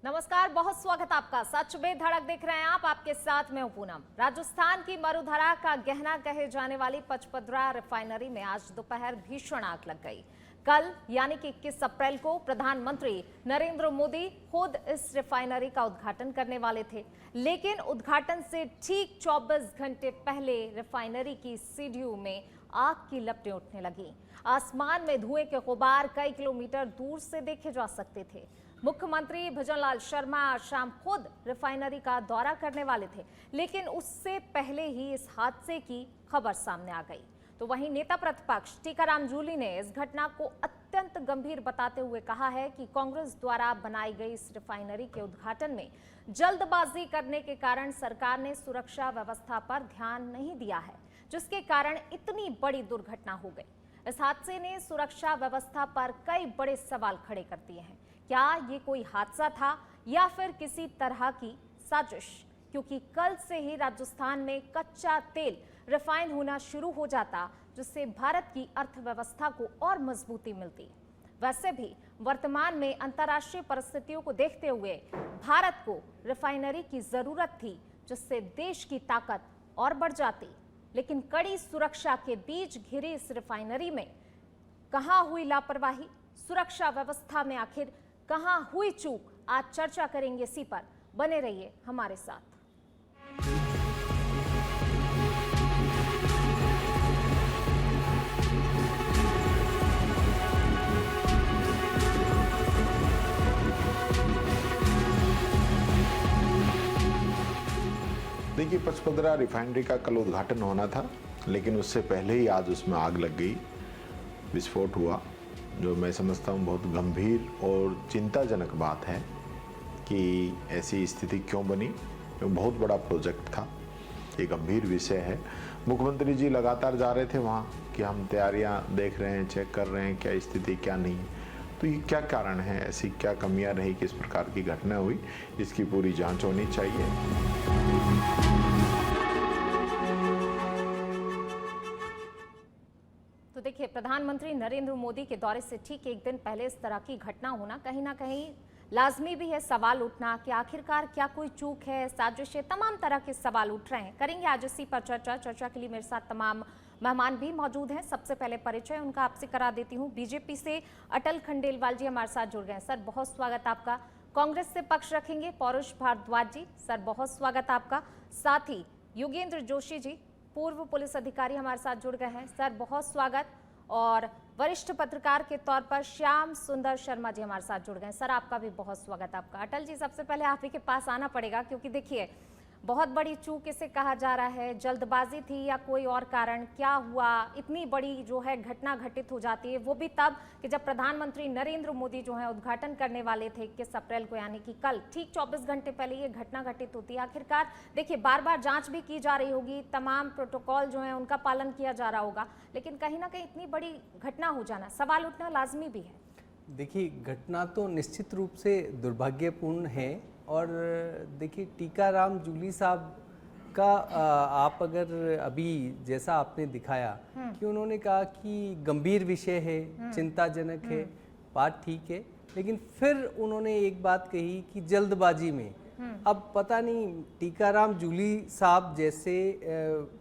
नमस्कार, बहुत स्वागत आपका। सच में धड़क देख रहे हैं आप, आपके साथ मैं हूं पूनम। राजस्थान की मरुधरा का गहना कहे जाने वाली पचपदरा रिफाइनरी में आज दोपहर भीषण आग लग गई। कल यानी कि 21 अप्रैल को प्रधानमंत्री नरेंद्र मोदी खुद इस रिफाइनरी का उद्घाटन करने वाले थे, लेकिन उद्घाटन से ठीक 24 घंटे पहले रिफाइनरी की सीढ़ियों में आग की लपटें उठने लगी। आसमान में धुएं के गुबार कई किलोमीटर दूर से देखे जा सकते थे। मुख्यमंत्री भजनलाल शर्मा आज शाम खुद रिफाइनरी का दौरा करने वाले थे, लेकिन उससे पहले ही इस हादसे की खबर सामने आ गई। तो वहीं नेता प्रतिपक्ष टीकाराम जूली ने इस घटना को अत्यंत गंभीर बताते हुए कहा है कि कांग्रेस द्वारा बनाई गई इस रिफाइनरी के उद्घाटन में जल्दबाजी करने के कारण सरकार ने सुरक्षा व्यवस्था पर ध्यान नहीं दिया है, जिसके कारण इतनी बड़ी दुर्घटना हो गई। इस हादसे ने सुरक्षा व्यवस्था पर कई बड़े सवाल खड़े कर दिए हैं। क्या ये कोई हादसा था या फिर किसी तरह की साजिश? क्योंकि कल से ही राजस्थान में कच्चा तेल रिफाइन होना शुरू हो जाता, जिससे भारत की अर्थव्यवस्था को और मजबूती मिलती। वैसे भी वर्तमान में अंतर्राष्ट्रीय परिस्थितियों को देखते हुए भारत को रिफाइनरी की जरूरत थी, जिससे देश की ताकत और बढ़ जाती। लेकिन कड़ी सुरक्षा के बीच घिरी इस रिफाइनरी में कहां हुई लापरवाही, सुरक्षा व्यवस्था में आखिर कहां हुई चूक? आज चर्चा करेंगे इसी पर। बने रहिए हमारे साथ। देखिए, पचपदरा रिफाइनरी का कल उद्घाटन होना था, लेकिन उससे पहले ही आज उसमें आग लग गई, विस्फोट हुआ, जो मैं समझता हूँ बहुत गंभीर और चिंताजनक बात है कि ऐसी स्थिति क्यों बनी। बहुत बड़ा प्रोजेक्ट था, ये गंभीर विषय है। मुख्यमंत्री जी लगातार जा रहे थे वहाँ कि हम तैयारियाँ देख रहे हैं, चेक कर रहे हैं क्या स्थिति क्या नहीं। तो ये क्या कारण है, ऐसी क्या कमियां रही कि इस प्रकार की घटना हुई, इसकी पूरी जांच होनी चाहिए। तो देखिए, प्रधानमंत्री नरेंद्र मोदी के दौरे से ठीक एक दिन पहले इस तरह की घटना होना कहीं ना कहीं लाजमी भी है। सवाल उठना कि आखिरकार क्या कोई चूक है, साजिश है, तमाम तरह के सवाल उठ रहे हैं। करेंगे आज इसी पर चर्चा के लिए मेरे साथ तमाम मेहमान भी मौजूद हैं। सबसे पहले परिचय उनका आपसे करा देती हूँ। बीजेपी से अटल खंडेलवाल जी हमारे साथ जुड़ गए हैं। सर, बहुत स्वागत आपका। कांग्रेस से पक्ष रखेंगे पौरुष भारद्वाज जी, सर बहुत स्वागत आपका। साथ ही योगेंद्र जोशी जी, पूर्व पुलिस अधिकारी हमारे साथ जुड़ गए हैं, सर बहुत स्वागत। और वरिष्ठ पत्रकार के तौर पर श्याम सुंदर शर्मा जी हमारे साथ जुड़ गए, सर आपका भी बहुत स्वागत आपका। अटल जी, सबसे पहले आप ही के पास आना पड़ेगा, क्योंकि देखिए बहुत बड़ी चूक इसे कहा जा रहा है। जल्दबाजी थी या कोई और कारण? क्या हुआ इतनी बड़ी जो है घटना घटित हो जाती है, वो भी तब कि जब प्रधानमंत्री नरेंद्र मोदी जो है उद्घाटन करने वाले थे 21 अप्रैल को, यानी कि कल ठीक 24 घंटे पहले ये घटना घटित होती है। आखिरकार देखिए, बार बार जांच भी की जा रही होगी, तमाम प्रोटोकॉल जो है उनका पालन किया जा रहा होगा, लेकिन कहीं ना कहीं इतनी बड़ी घटना हो जाना, सवाल उठना लाजमी भी है। देखिए, घटना तो निश्चित रूप से दुर्भाग्यपूर्ण है। और देखिए, टीकाराम जूली साहब का आप अगर अभी जैसा आपने दिखाया कि उन्होंने कहा कि गंभीर विषय है, चिंताजनक है, बात ठीक है, लेकिन फिर उन्होंने एक बात कही कि जल्दबाजी में, अब पता नहीं टीकाराम जूली साहब जैसे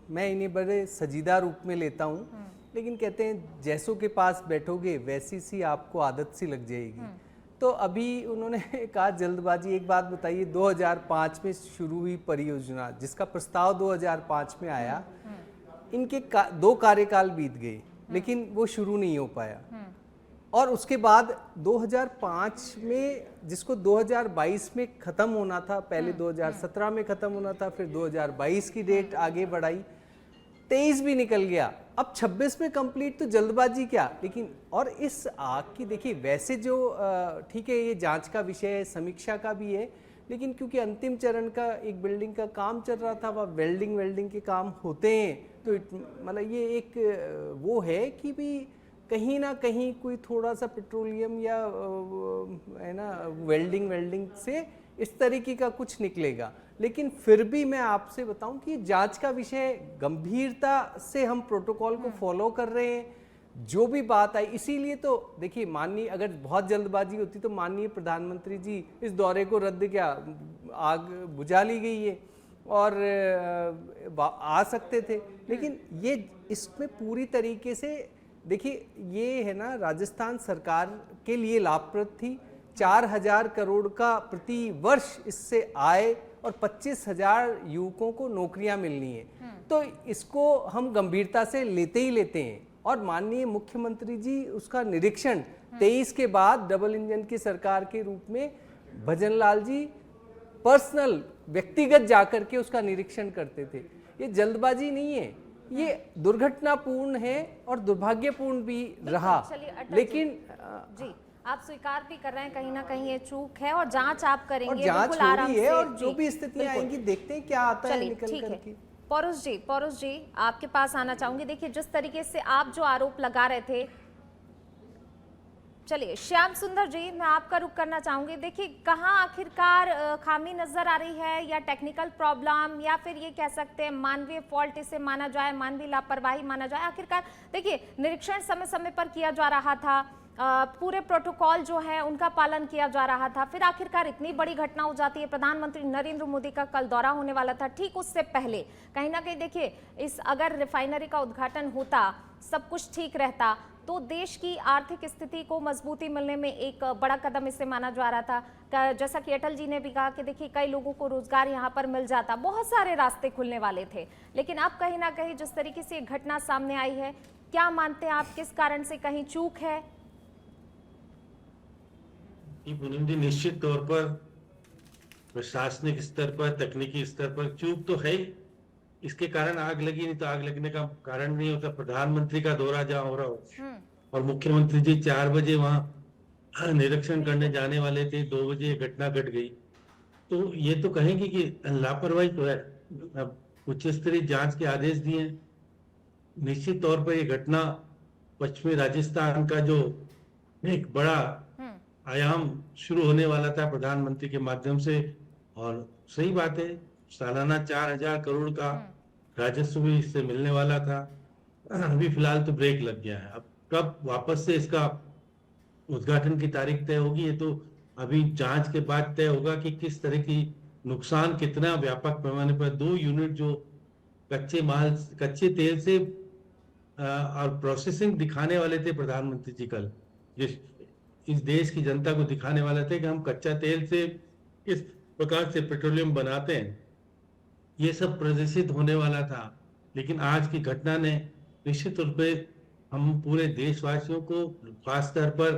मैं इन्हें बड़े सजीदा रूप में लेता हूँ, लेकिन कहते हैं जैसों के पास बैठोगे वैसी सी आपको आदत सी लग जाएगी। तो अभी उन्होंने कहा जल्दबाजी। एक बात बताइए, 2005 में शुरू हुई परियोजना जिसका प्रस्ताव 2005 में आया, इनके 2 कार्यकाल बीत गए, लेकिन वो शुरू नहीं हो पाया। और उसके बाद 2005 में, जिसको 2022 में ख़त्म होना था, पहले 2017 में ख़त्म होना था, फिर 2022 की डेट आगे बढ़ाई, 23 भी निकल गया, अब 26 में कंप्लीट। तो जल्दबाजी क्या? लेकिन और इस आग की देखिए, वैसे जो ठीक है ये जांच का विषय है, समीक्षा का भी है, लेकिन क्योंकि अंतिम चरण का एक बिल्डिंग का काम चल रहा था, वह वेल्डिंग के काम होते हैं, तो मतलब ये एक वो है कि भी कहीं ना कहीं कोई थोड़ा सा पेट्रोलियम या है ना वेल्डिंग से इस तरीके का कुछ निकलेगा। लेकिन फिर भी मैं आपसे बताऊं कि जांच का विषय, गंभीरता से हम प्रोटोकॉल को फॉलो कर रहे हैं, जो भी बात आई, इसीलिए तो देखिए माननीय, अगर बहुत जल्दबाजी होती तो माननीय प्रधानमंत्री जी इस दौरे को रद्द, क्या आग बुझा ली गई है और आ सकते थे, लेकिन ये इसमें पूरी तरीके से देखिए ये है ना, राजस्थान सरकार के लिए लाभप्रद थी। 4,000 करोड़ का प्रति वर्ष इससे आय और 25,000 युवकों को नौकरियां मिलनी है, तो इसको हम गंभीरता से लेते ही लेते हैं। और माननीय मुख्यमंत्री जी उसका निरीक्षण 23 के बाद डबल इंजन की सरकार के रूप में भजनलाल जी पर्सनल व्यक्तिगत जाकर के उसका निरीक्षण करते थे। ये जल्दबाजी नहीं है, ये दुर्घटनापूर्ण है और दुर्भाग्यपूर्ण भी रहा, चलिए अटल लेकिन जी आप स्वीकार भी कर रहे हैं कहीं ना कहीं ये चूक है और जांच आप करेंगे, और जांच बिल्कुल हो आराम रही है से। और जो जी, भी स्थितियां बिल्कुल। आएंगी देखते हैं क्या आता है चलिए निकल ठीक है। करके। पौरुष जी आपके पास आना चाहूंगी। देखिए जिस तरीके से आप जो आरोप लगा रहे थे, चलिए श्याम सुंदर जी मैं आपका रुख करना चाहूंगी। देखिए कहाँ आखिरकार खामी नजर आ रही है, या टेक्निकल प्रॉब्लम, या फिर ये कह सकते हैं मानवीय फॉल्ट इसे माना जाए, मानवीय लापरवाही माना जाए। आखिरकार देखिए निरीक्षण समय समय पर किया जा रहा था, पूरे प्रोटोकॉल जो है उनका पालन किया जा रहा था, फिर आखिरकार इतनी बड़ी घटना हो जाती है। प्रधानमंत्री नरेंद्र मोदी का कल दौरा होने वाला था, ठीक उससे पहले कहीं ना कहीं देखिए इस अगर रिफाइनरी का उद्घाटन होता, सब कुछ ठीक रहता तो देश की आर्थिक स्थिति को मजबूती मिलने में एक बड़ा कदम इसे माना जा रहा था। जैसा कि अटल जी ने भी कहा कि देखिए कई लोगों को रोजगार यहाँ पर मिल जाता, बहुत सारे रास्ते खुलने वाले थे। लेकिन अब कहीं ना कहीं जिस तरीके से ये घटना सामने आई है, क्या मानते हैं आप, किस कारण से कहीं चूक है? पूनम जी, निश्चित तौर पर प्रशासनिक स्तर पर, तकनीकी स्तर पर चूक तो है ही। इसके कारण आग लगी, नहीं तो आग लगने का कारण नहीं होता। प्रधानमंत्री का दौरा जहाँ हो रहा हो और मुख्यमंत्री जी 4 बजे वहां निरीक्षण करने जाने वाले थे, 2 बजे ये घटना घट गई, तो ये तो कहेंगे कि लापरवाही तो है। अब उच्च स्तरीय जांच के आदेश दिए। निश्चित तौर पर ये घटना पश्चिमी राजस्थान का जो एक बड़ा आयाम शुरू होने वाला था प्रधानमंत्री के माध्यम से, और सही बात है, सालाना 4,000 करोड़ का राजस्व भी इससे मिलने वाला था। अभी फिलहाल तो ब्रेक लग गया है। अब कब वापस से इसका उद्घाटन की तारीख तय होगी, ये तो अभी जांच के बाद तय होगा कि किस तरह की नुकसान, कितना व्यापक पैमाने पर 2 यूनिट जो कच्चे तेल से और प्रोसेसिंग दिखाने वाले थे प्रधानमंत्री जी कल, इस देश की जनता को दिखाने वाले थे कि हम कच्चा तेल से किस प्रकार से पेट्रोलियम बनाते हैं, ये सब प्रदर्शित होने वाला था। लेकिन आज की घटना ने निश्चित रूप से हम पूरे देशवासियों को, खास तौर पर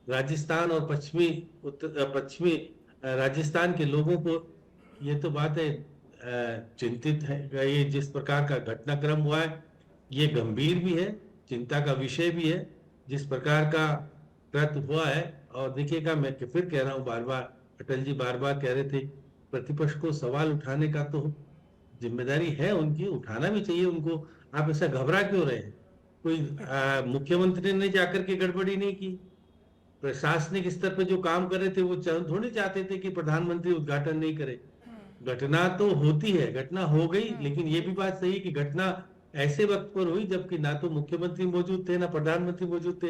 राजस्थान और पश्चिमी राजस्थान के लोगों को, ये तो बात है, चिंतित है। ये जिस प्रकार का घटनाक्रम हुआ है ये गंभीर भी है, चिंता का विषय भी है, जिस प्रकार का कृत्य हुआ है। और देखिएगा, मैं फिर कह रहा हूँ, बार बार अटल जी बार बार कह रहे थे, प्रतिपक्ष को सवाल उठाने का तो जिम्मेदारी है उनकी, उठाना भी चाहिए उनको। आप ऐसा घबरा क्यों रहे हैं? कोई मुख्यमंत्री ने जाकर के गड़बड़ी नहीं की। प्रशासनिक स्तर पर जो काम कर रहे थे वो थोड़ी चाहते थे कि प्रधानमंत्री उद्घाटन नहीं करे। घटना तो होती है, घटना हो गई, लेकिन ये भी बात सही है कि घटना ऐसे वक्त पर हुई जबकि ना तो मुख्यमंत्री मौजूद थे ना प्रधानमंत्री मौजूद थे।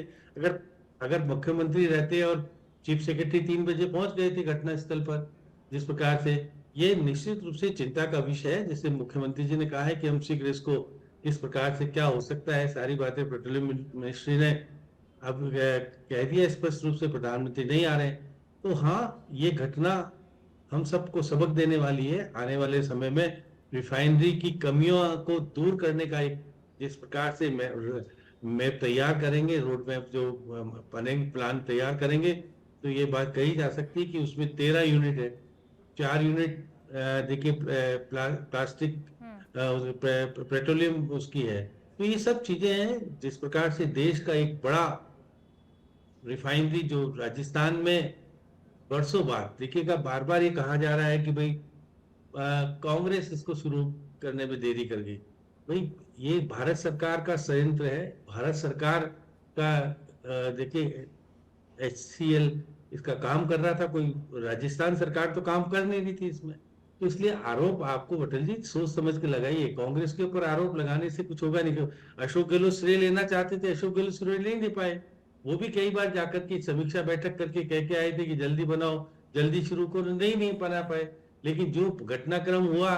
अगर मुख्यमंत्री रहते और चीफ सेक्रेटरी 3 बजे पहुंच गए थे घटना स्थल पर, जिस प्रकार से, ये निश्चित रूप से चिंता का विषय है। जैसे मुख्यमंत्री जी ने कहा है कि हम शीघ्र इसको, इस प्रकार से क्या हो सकता है, सारी बातें पेट्रोलियम मिनिस्ट्री ने अब कह दिया स्पष्ट रूप से, प्रधानमंत्री नहीं आ रहे। तो हाँ, ये घटना हम सबको सबक देने वाली है। आने वाले समय में रिफाइनरी की कमियों को दूर करने का एक जिस प्रकार से मैप तैयार करेंगे, रोड मैप जो बनेंगे, प्लान तैयार करेंगे, तो ये बात कही जा सकती है कि उसमें 13 यूनिट है, 4 यूनिट देखिए प्लास्टिक पेट्रोलियम उसकी है। तो ये सब चीजें हैं जिस प्रकार से देश का एक बड़ा रिफाइनरी जो राजस्थान में वर्षों बाद, देखिएगा बार बार ये कहा जा रहा है कि भाई कांग्रेस इसको शुरू करने में देरी कर गई। भाई ये भारत सरकार का संयंत्र है, भारत सरकार का देखिए HCL इसका काम कर रहा था, कोई राजस्थान सरकार तो काम कर नहीं रही थी इसमें। तो इसलिए आरोप आपको अटल जी सोच समझ के लगाइए। कांग्रेस के ऊपर आरोप लगाने से कुछ होगा नहीं। अशोक गहलोत श्रेय लेना चाहते थे, अशोक गहलोत श्रेय ले नहीं पाए। वो भी कई बार जाकर के समीक्षा बैठक करके कह के आए थे कि जल्दी बनाओ, जल्दी शुरू करो, नहीं बना पाए। लेकिन जो घटनाक्रम हुआ,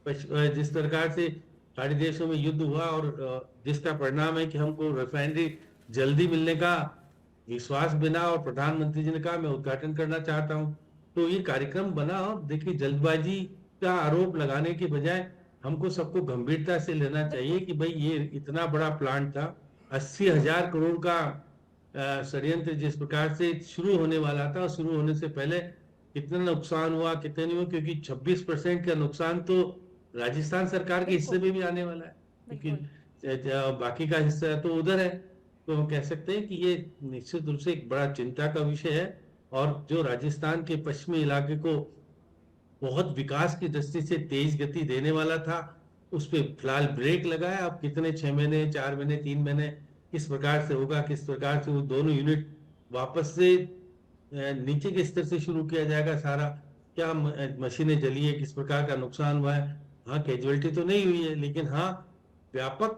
जिस प्रकार से सारे देशों में युद्ध हुआ और जिसका परिणाम है कि हमको रिफाइनरी जल्दी मिलने का विश्वास बिना, और प्रधानमंत्री जी ने कहा मैं उद्घाटन करना चाहता हूं, तो ये कार्यक्रम बना। देखिए, जल्दबाजी का आरोप लगाने के बजाय हमको सबको गंभीरता से लेना चाहिए कि भाई ये इतना बड़ा प्लांट था, 80,000 करोड़ का षड्यंत्र जिस प्रकार से शुरू होने वाला था, शुरू होने से पहले कितना नुकसान हुआ, कितने नहीं हुआ, क्योंकि 26% का नुकसान तो राजस्थान सरकार के हिस्से में भी आने वाला है, क्योंकि बाकी का हिस्सा तो उधर है। तो हम कह सकते हैं कि ये निश्चित रूप से एक बड़ा चिंता का विषय है, और जो राजस्थान के पश्चिमी इलाके को बहुत विकास की दृष्टि से तेज गति देने वाला था, उस पर फिलहाल ब्रेक लगाया। अब कितने 6 महीने, 4 महीने, 3 महीने किस प्रकार से होगा, किस प्रकार से वो दोनों यूनिट वापस से नीचे के स्तर से शुरू किया जाएगा, सारा क्या मशीनें जली है, किस प्रकार का नुकसान हुआ है। हाँ, कैजुअलिटी तो नहीं हुई है, लेकिन हाँ, व्यापक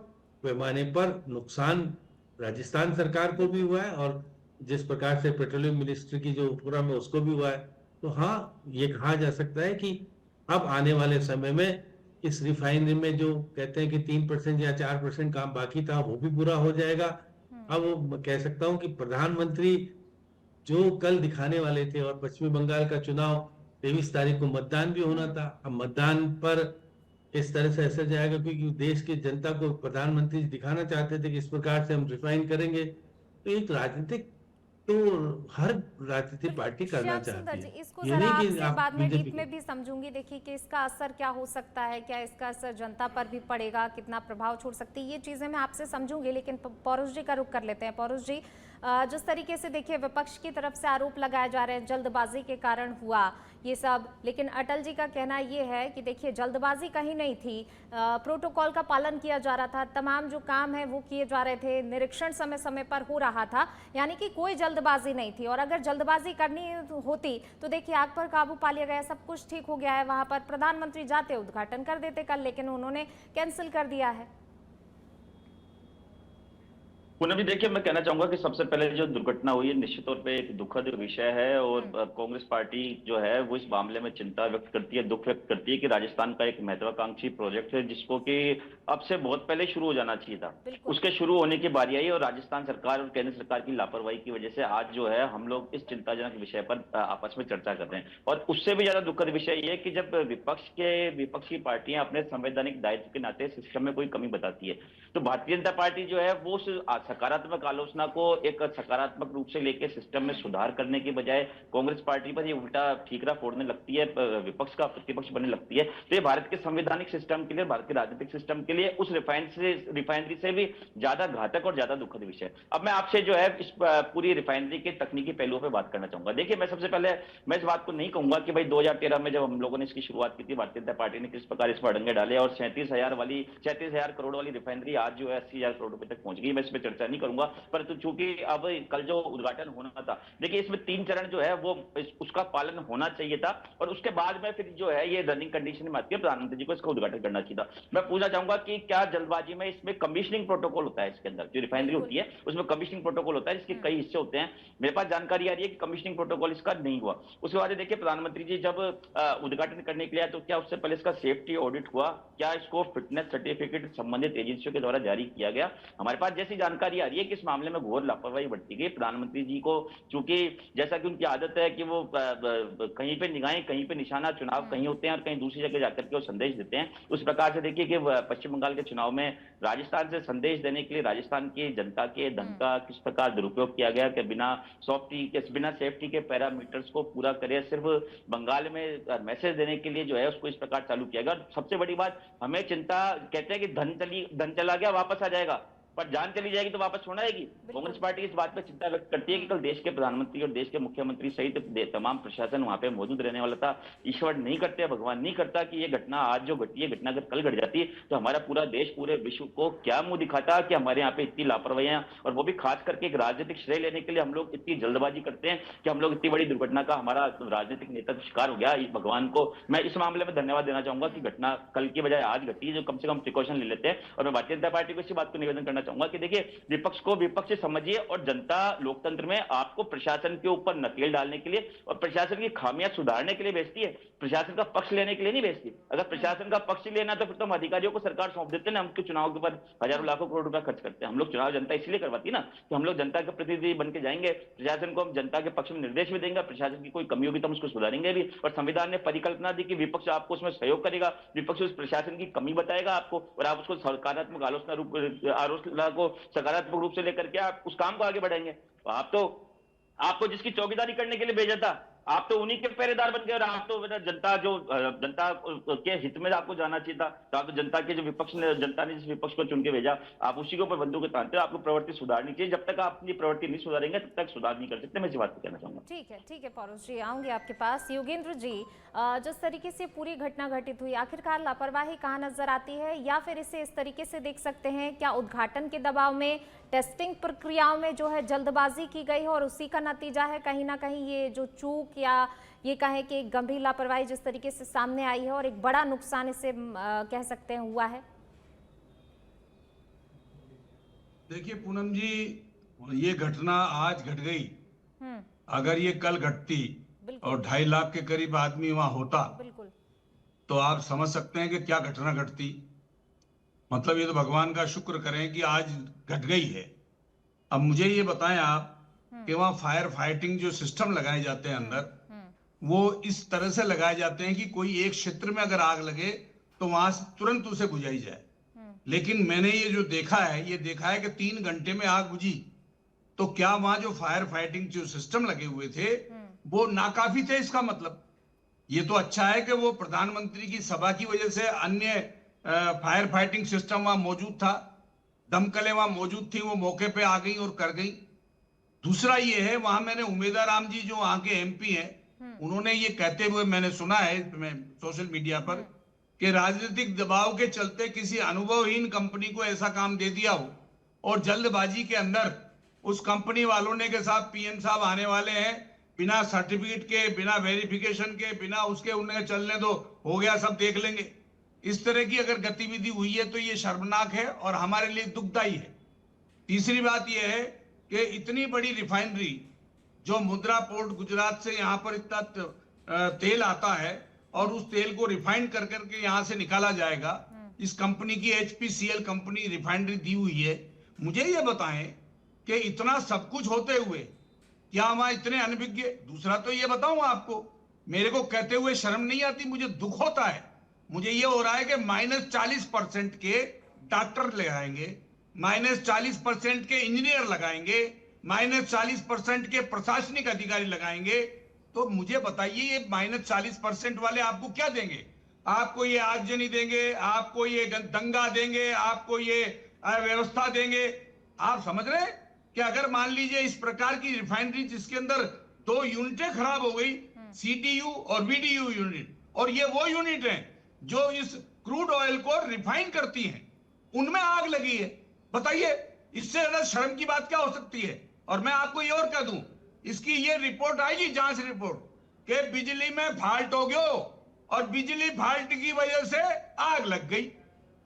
पैमाने पर नुकसान राजस्थान सरकार को भी हुआ है, और जिस प्रकार से पेट्रोलियम मिनिस्ट्री की जो उपक्रम है उसको भी हुआ है। तो हाँ, ये कहा जा सकता है कि अब आने वाले समय में इस रिफाइनरी में जो कहते हैं कि 3% या 4% काम बाकी था, वो भी पूरा हो जाएगा। अब वो कह सकता हूं कि प्रधानमंत्री जो कल दिखाने वाले थे, और पश्चिमी बंगाल का चुनाव 23 तारीख को मतदान भी होना था, अब मतदान पर इस तरह से असर जाएगा, क्योंकि देश की जनता को प्रधानमंत्री दिखाना चाहते थे कि इस प्रकार से हम रिफाइन करेंगे। तो एक राजनीतिक, तो हर राजनीतिक पार्टी करना श्याम सुंदर चाहती जी, है। इसको ये जरा नहीं कि आपसे आप बाद में बीजेपी डीप में भी समझूंगी। देखिए कि इसका असर क्या हो सकता है, क्या इसका असर जनता पर भी पड़ेगा, कितना प्रभाव छोड़ सकती है, ये चीजें मैं आपसे समझूंगी। लेकिन पौरुष जी का रुख कर लेते हैं। पौरुष जी, जिस तरीके से देखिए विपक्ष की तरफ से आरोप लगाए जा रहे हैं जल्दबाजी के कारण हुआ ये सब, लेकिन अटल जी का कहना ये है कि देखिए जल्दबाजी कहीं नहीं थी, प्रोटोकॉल का पालन किया जा रहा था, तमाम जो काम है वो किए जा रहे थे, निरीक्षण समय समय पर हो रहा था, यानी कि कोई जल्दबाजी नहीं थी। और अगर जल्दबाजी करनी होती तो देखिए आग पर काबू पा लिया गया, सब कुछ ठीक हो गया है। वहां पर प्रधानमंत्री जाते, उद्घाटन कर देते कल, लेकिन उन्होंने कैंसिल कर दिया है। पूनम जी, देखिए, मैं कहना चाहूंगा कि सबसे पहले जो दुर्घटना हुई है निश्चित तौर पे एक दुखद विषय है, और कांग्रेस पार्टी जो है वो इस मामले में चिंता व्यक्त करती है, दुख व्यक्त करती है कि राजस्थान का एक महत्वाकांक्षी प्रोजेक्ट है जिसको कि अब से बहुत पहले शुरू हो जाना चाहिए था, उसके शुरू होने की बारी आई, और राजस्थान सरकार और केंद्र सरकार की लापरवाही की वजह से आज जो है हम लोग इस चिंताजनक विषय पर आपस में चर्चा कर रहे हैं। और उससे भी ज्यादा दुखद विषय ये कि जब विपक्षी पार्टियां अपने संवैधानिक दायित्व के नाते सिस्टम में कोई कमी बताती है, तो भारतीय जनता पार्टी जो है वो सकारात्मक आलोचना को एक सकारात्मक रूप से लेकर सिस्टम में सुधार करने के बजाय कांग्रेस पार्टी पर ये उल्टा ठीकरा फोड़ने लगती है, विपक्ष का प्रतिपक्ष बनने लगती है। तो ये भारत के संवैधानिक सिस्टम के लिए, भारत के राजनीतिक सिस्टम के लिए उस रिफाइनरी से भी ज्यादा घातक और ज्यादा दुखद विषय। अब मैं आपसे जो है इस पूरी रिफाइनरी के तकनीकी पहलुओं पर बात करना चाहूंगा। देखिए, मैं सबसे पहले मैं इस बात को नहीं कहूंगा कि भाई 2013 में जब हम लोगों ने इसकी शुरुआत की थी, भारतीय जनता पार्टी ने किस प्रकार इस पर अड़ंगे डाले, और 37,000 करोड़ वाली रिफाइनरी आज जो है 80,000 करोड़ रुपए तक पहुंच गई। मैं इस पर चर्चा नहीं करूंगा, परंतु चूंकि अब कल जो उद्घाटन होना था, देखिए इसमें 3 चरण जो है वो उसका पालन होना चाहिए था, और उसके बाद में फिर जो है ये रनिंग कंडीशन में आती है, प्रधानमंत्री जी को इसका उद्घाटन करना चाहिए था। मैं पूछना चाहूंगा कि क्या जल्दबाजी में इसमें कमीशनिंग प्रोटोकॉल होता है, इसके अंदर जो रिफाइनरी होती है उसमें कमीशनिंग प्रोटोकॉल होता है, जिसके कई हिस्से होते हैं। मेरे पास जानकारी आ रही है कि कमीशनिंग प्रोटोकॉल इसका नहीं हुआ। उसके बाद देखिए प्रधानमंत्री जी जब उद्घाटन करने के लिए, तो क्या उससे पहले इसका सेफ्टी ऑडिट हुआ, क्या इसको फिटनेस सर्टिफिकेट संबंधित एजेंसियों के द्वारा जारी किया गया? हमारे पास जैसी जानकारी आ रही है कि इस मामले में घोर लापरवाही बरती गई। प्रधानमंत्री जी को चूंकि जैसा कि उनकी आदत है कि वो कहीं पे निगाहें, कहीं पे निशाना, चुनाव कहीं होते हैं और कहीं दूसरी जगह जाकर के वो संदेश देते हैं। उस प्रकार से देखिए कि पश्चिम बंगाल के चुनाव में राजस्थान से संदेश देने के लिए राजस्थान की जनता के धन का किस प्रकार दुरुपयोग किया गया कि बिना सेफ्टी के पैरामीटर्स को पूरा करे, सिर्फ बंगाल में मैसेज देने के लिए जो है उसको इस प्रकार चालू किया गया। सबसे बड़ी बात हमें चिंता, कहते हैं कि धन चला गया वापस आ जाएगा, पर जान चली जाएगी तो वापस छोड़ आएगी। कांग्रेस पार्टी इस बात पर चिंता व्यक्त करती है कि कल देश के प्रधानमंत्री और देश के मुख्यमंत्री सहित तमाम प्रशासन वहां पे मौजूद रहने वाला था। ईश्वर नहीं करते, भगवान नहीं करता कि ये घटना आज जो घटी है, घटना अगर कल घट जाती तो हमारा पूरा देश पूरे विश्व को क्या मुंह दिखाता कि हमारे यहाँ पे इतनी लापरवाहियां, और वो भी खास करके एक राजनीतिक श्रेय लेने के लिए हम लोग इतनी जल्दबाजी करते हैं कि हम लोग इतनी बड़ी दुर्घटना का हमारा राजनीतिक नेता शिकार हो गया। भगवान को मैं इस मामले में धन्यवाद देना चाहूंगा कि घटना कल की बजाय आज घटी, जो कम से कम प्रिकॉशन ले लेते हैं। और मैं भारतीय जनता पार्टी को इसी बात को निवेदन करना चाहूंगा कि देखिए, विपक्ष को विपक्ष से समझिए, और जनता लोकतंत्र में आपको प्रशासन के ऊपर नकेल डालने के लिए और प्रशासन की खामियां सुधारने के लिए भेजती है, प्रशासन का पक्ष लेने के लिए नहीं भेजती। अगर प्रशासन का पक्ष लेना तो फिर तो हम अधिकारियों को सरकार सौंप देते हैं, हम क्यों चुनाव के ऊपर हजारों लाखों करोड़ रुपया खर्च करते हैं। हम लोग चुनाव जनता इसलिए करवाती है ना कि हम लोग जनता के प्रतिनिधि बन के जाएंगे, प्रशासन को हम जनता के पक्ष में निर्देश भी देंगे, प्रशासन की कोई कमी होगी तो हम उसको सुधारेंगे भी। और संविधान ने परिकल्पना दी कि विपक्ष आपको उसमें सहयोग करेगा, विपक्ष उस प्रशासन की कमी बताएगा आपको, और आप उसको सकारात्मक आलोचना को सकारात्मक रूप से लेकर के आप उस काम को आगे बढ़ाएंगे। तो आपको जिसकी चौकीदारी करने के लिए भेजा था, आप तो उन्हीं के पहरेदार बन गए, और आप तो जनता के हित में आपको जाना चाहिए था। तो आप तो जनता के जो विपक्ष ने, जनता ने जिस विपक्ष को चुन के भेजा, आप उसी के ऊपर बंदूकें तानते हो। आपको प्रवृत्ति सुधारनी चाहिए, जब तक आप अपनी प्रवृत्ति नहीं सुधारेंगे तब तक सुधार नहीं कर सकते। मैं इस बात को कहना चाहूंगा। ठीक है पौरुष जी, आऊंगी आपके पास। योगेंद्र जी, जिस तरीके से पूरी घटना घटित हुई, आखिरकार लापरवाही कहाँ नजर आती है, या फिर इसे इस तरीके से देख सकते हैं, क्या उद्घाटन के दबाव में, टेस्टिंग प्रक्रियाओं में जो है जल्दबाजी की गई है और उसी का नतीजा है कहीं ना कहीं ये जो चूक या ये कहें कि एक गंभीर लापरवाही जिस तरीके से सामने आई है और एक बड़ा नुकसान इसे कह सकते हैं हुआ है? देखिए पूनम जी, ये घटना आज घट गई, अगर ये कल घटती और 2.5 लाख के करीब आदमी वहां होता, बिल्कुल, तो आप समझ सकते हैं कि क्या घटना घटती। मतलब ये तो भगवान का शुक्र करें कि आज घट गई है। अब मुझे ये बताएं आप कि वहां फायर फाइटिंग जो सिस्टम लगाए जाते हैं अंदर, वो इस तरह से लगाए जाते हैं कि कोई एक क्षेत्र में अगर आग लगे तो वहां से तुरंत उसे बुझाई जाए। लेकिन मैंने ये जो देखा है, ये देखा है कि 3 घंटे में आग बुझी। तो क्या वहां जो फायर फाइटिंग जो सिस्टम लगे हुए थे वो नाकाफी थे? इसका मतलब ये तो अच्छा है कि वो प्रधानमंत्री की सभा की वजह से अन्य फायर फाइटिंग सिस्टम वहां मौजूद था, दमकलें वहां मौजूद थी, वो मौके पे आ गई और कर गई। दूसरा ये है, वहां मैंने उमेदाराम जी जो वहां के एमपी हैं, उन्होंने ये कहते हुए मैंने सुना है सोशल मीडिया पर कि राजनीतिक दबाव के चलते किसी अनुभवहीन कंपनी को ऐसा काम दे दिया हो और जल्दबाजी के अंदर उस कंपनी वालों ने के साथ पीएम साहब आने वाले हैं, बिना सर्टिफिकेट के, बिना वेरिफिकेशन के, बिना उसके उन्हें चलने दो, हो गया सब देख लेंगे। इस तरह की अगर गतिविधि हुई है तो ये शर्मनाक है और हमारे लिए दुखदायी है। तीसरी बात यह है कि इतनी बड़ी रिफाइनरी जो मुद्रा पोर्ट गुजरात से यहाँ पर इतना तेल आता है और उस तेल को रिफाइंड कर करके यहाँ से निकाला जाएगा, इस कंपनी की HPCL कंपनी रिफाइनरी दी हुई है। मुझे ये बताएं कि इतना सब कुछ होते हुए क्या वहां इतने अनभिज्ञ? दूसरा तो ये बताऊं आपको, मेरे को कहते हुए शर्म नहीं आती, मुझे दुख होता है। मुझे ये हो रहा है कि -40% के डॉक्टर लगाएंगे, -40% के इंजीनियर लगाएंगे, -40% के प्रशासनिक अधिकारी लगाएंगे। तो मुझे बताइए, ये -40% वाले आपको क्या देंगे? आपको ये आगजनी देंगे, आपको ये दंगा देंगे, आपको ये व्यवस्था देंगे? आप समझ रहे हैं कि अगर मान लीजिए इस प्रकार की रिफाइनरी जिसके अंदर 2 यूनिटें खराब हो गई, CTU और VDU यूनिट, और ये वो यूनिट हैं जो इस क्रूड ऑयल को रिफाइन करती हैं, उनमें आग लगी है। बताइए, इससे ज्यादा शर्म की बात क्या हो सकती है? और मैं आपको ये और कह दूं, इसकी ये रिपोर्ट आएगी, जांच रिपोर्ट, कि बिजली में फॉल्ट हो गया और बिजली फॉल्ट की वजह से आग लग गई।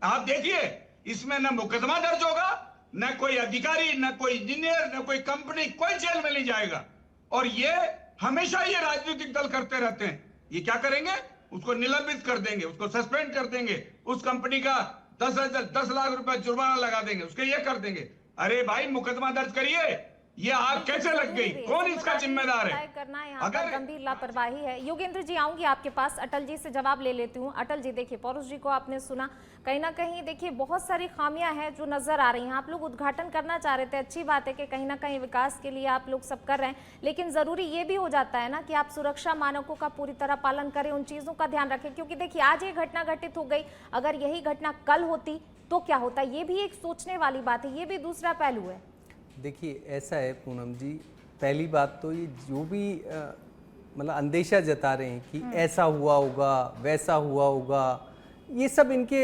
आप देखिए, इसमें न मुकदमा दर्ज होगा, न कोई अधिकारी, न कोई इंजीनियर, न कोई कंपनी, कोई जेल में नहीं जाएगा। और ये हमेशा ये राजनीतिक दल करते रहते हैं। ये क्या करेंगे? उसको निलंबित कर देंगे, उसको सस्पेंड कर देंगे, उस कंपनी का 10 लाख रुपए जुर्माना लगा देंगे, उसके ये कर देंगे। अरे भाई, मुकदमा दर्ज करिए। ये आग कैसे लग गई? कौन इसका जिम्मेदार है? करना यहाँ पर गंभीर लापरवाही है। योगेंद्र जी, आऊंगी आपके पास, अटल जी से जवाब ले लेती हूँ। अटल जी, देखिए, पौरुष जी को आपने सुना, कहीं ना कहीं देखिए बहुत सारी खामियां हैं जो नजर आ रही हैं। आप लोग उद्घाटन करना चाह रहे थे, अच्छी बात है कि कहीं ना कहीं विकास के लिए आप लोग सब कर रहे हैं, लेकिन जरूरी ये भी हो जाता है ना कि आप सुरक्षा मानकों का पूरी तरह पालन करें, उन चीजों का ध्यान रखें। क्योंकि देखिए, आज ये घटना घटित हो गई, अगर यही घटना कल होती तो क्या होता? ये भी एक सोचने वाली बात है, ये भी दूसरा पहलू है। देखिए ऐसा है पूनम जी, पहली बात तो ये जो भी मतलब अंदेशा जता रहे हैं कि ऐसा हुआ होगा, वैसा हुआ होगा, ये सब इनके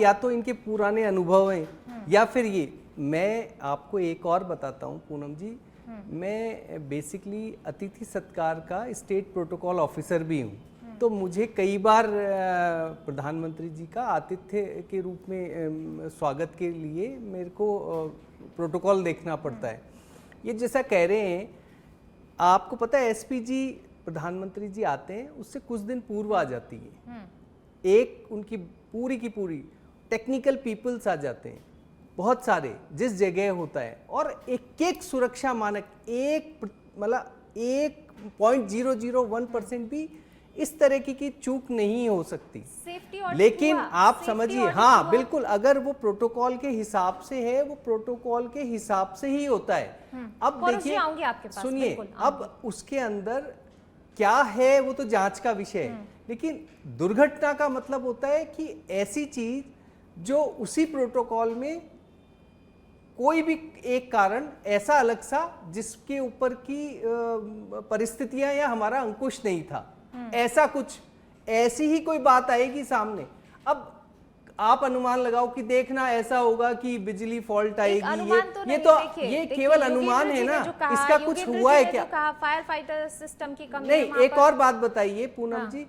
या तो इनके पुराने अनुभव हैं या फिर ये। मैं आपको एक और बताता हूँ पूनम जी, मैं बेसिकली अतिथि सत्कार का स्टेट प्रोटोकॉल ऑफिसर भी हूँ, तो मुझे कई बार प्रधानमंत्री जी का आतिथ्य के रूप में स्वागत के लिए मेरे को प्रोटोकॉल देखना पड़ता है। ये जैसा कह रहे हैं, आपको पता है एसपी जी प्रधानमंत्री जी आते हैं उससे कुछ दिन पूर्व आ जाती है, एक उनकी पूरी की पूरी टेक्निकल पीपल्स आ जाते हैं, बहुत सारे जिस जगह होता है, और एक एक सुरक्षा मानक मतलब 1.001% भी इस तरह की चूक नहीं हो सकती। लेकिन आप समझिए, हाँ बिल्कुल, अगर वो प्रोटोकॉल के हिसाब से है, वो प्रोटोकॉल के हिसाब से ही होता है। अब देखिए, सुनिए, अब उसके अंदर क्या है वो तो जांच का विषय है, लेकिन दुर्घटना का मतलब होता है कि ऐसी चीज जो उसी प्रोटोकॉल में कोई भी एक कारण ऐसा अलग सा जिसके ऊपर की परिस्थितियां या हमारा अंकुश नहीं था, ऐसा कुछ, ऐसी ही कोई बात आएगी सामने। अब आप अनुमान लगाओ कि देखना ऐसा होगा कि बिजली फॉल्ट आएगी, ये केवल अनुमान है ना, इसका कुछ हुआ है क्या? फायर फाइटर सिस्टम की कमी नहीं, एक और बात बताइए पूनम जी,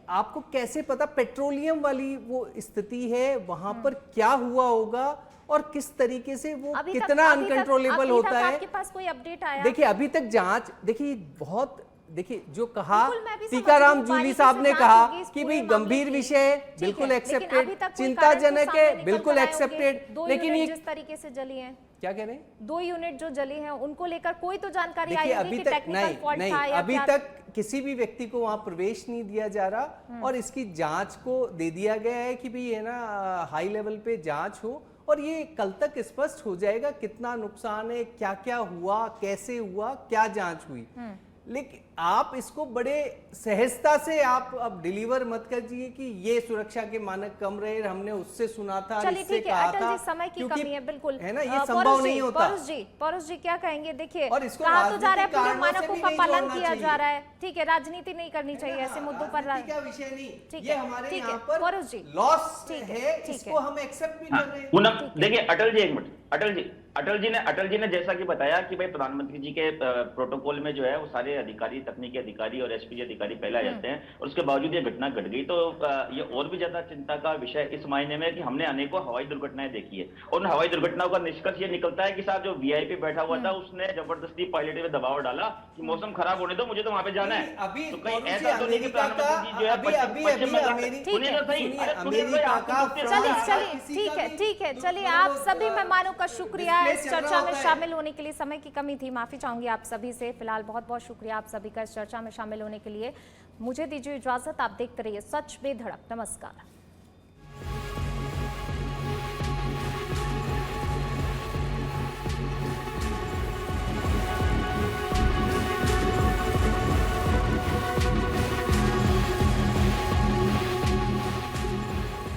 आपको कैसे पता पेट्रोलियम वाली वो स्थिति है, वहां पर क्या हुआ होगा और किस तरीके से वो कितना अनकंट्रोलेबल होता है? आपके पास कोई अपडेट आया? देखिए अभी तक जांच, देखिए बहुत, देखिए जो कहा टीकाराम जूली साहब ने कहा कि भाई गंभीर विषय है, बिल्कुल एक्सेप्टेड, चिंताजनक है, बिल्कुल एक्सेप्टेड, लेकिन ये जिस तरीके से जली हैं, क्या कह रहे हैं, 2 यूनिट जो जली हैं उनको लेकर कोई तो जानकारी आई होगी कि टेक्निकल फॉल्ट था या अभी तक किसी भी व्यक्ति को वहां प्रवेश नहीं दिया जा रहा, और इसकी जांच को दे दिया गया है कि भाई है ना हाई लेवल पे जांच हो, और ये कल तक स्पष्ट हो जाएगा कितना नुकसान है, क्या क्या हुआ, कैसे हुआ, क्या जांच हुई। लेकिन आप इसको बड़े सहजता से आप अब डिलीवर मत कीजिए कि ये सुरक्षा के मानक कम रहे, हमने उससे सुना था, इससे कहा था, समय की कमी है, बिल्कुल है ना, ये संभव नहीं होता। पौरुष जी क्या कहेंगे? देखिए और इसको कहा तो जा रहा है पूरे मानकों का पालन किया जा रहा है, ठीक है, राजनीति नहीं करनी चाहिए ऐसे मुद्दों पर, क्या विषय नहीं, ठीक ये है, हमारे ठीक है, यहाँ पर पौरुष जी लॉस है, इसको हम एक्सेप्ट भी कर रहे हैं। देखिए अटल जी, एक मिनट, अटल जी ने जैसा कि बताया कि भाई प्रधानमंत्री जी के प्रोटोकॉल में जो है वो सारे अधिकारी, तकनीकी अधिकारी और एसपीजी अधिकारी पहले आ जाते हैं, और उसके बावजूद ये घटना घट गई, तो ये और भी ज्यादा चिंता का विषय इस मायने में कि हमने अनेकों हवाई दुर्घटनाएं देखी है, और उन हवाई दुर्घटनाओं का निष्कर्ष ये निकलता है कि साहब जो वीआईपी बैठा हुआ था उसने जबरदस्ती पायलट में दबाव डाला कि मौसम खराब होने दो, मुझे तो वहां पे जाना है। तो कहीं ऐसा तो नहीं कि प्रधानमंत्री जी जो है ठीक है, चलिए आप सभी मेहमानों का शुक्रिया इस चर्चा में शामिल होने के लिए। समय की कमी थी, माफी चाहूंगी आप सभी से। फिलहाल बहुत बहुत शुक्रिया आप सभी का इस चर्चा में शामिल होने के लिए। मुझे दीजिए इजाजत, आप देखते रहिए सच बेधड़क। नमस्कार।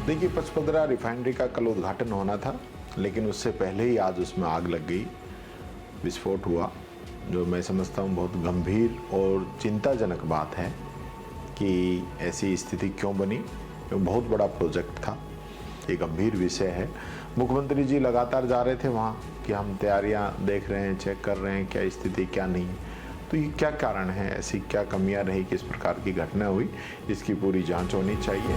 देखिए, पचपदरा रिफाइनरी का कल उद्घाटन होना था, लेकिन उससे पहले ही आज उसमें आग लग गई, विस्फोट हुआ, जो मैं समझता हूँ बहुत गंभीर और चिंताजनक बात है कि ऐसी स्थिति क्यों बनी। बहुत बड़ा प्रोजेक्ट था, ये गंभीर विषय है। मुख्यमंत्री जी लगातार जा रहे थे वहाँ कि हम तैयारियाँ देख रहे हैं, चेक कर रहे हैं क्या स्थिति क्या नहीं। तो ये क्या कारण है, ऐसी क्या कमियां रही कि इस प्रकार की घटना हुई, इसकी पूरी जांच होनी चाहिए।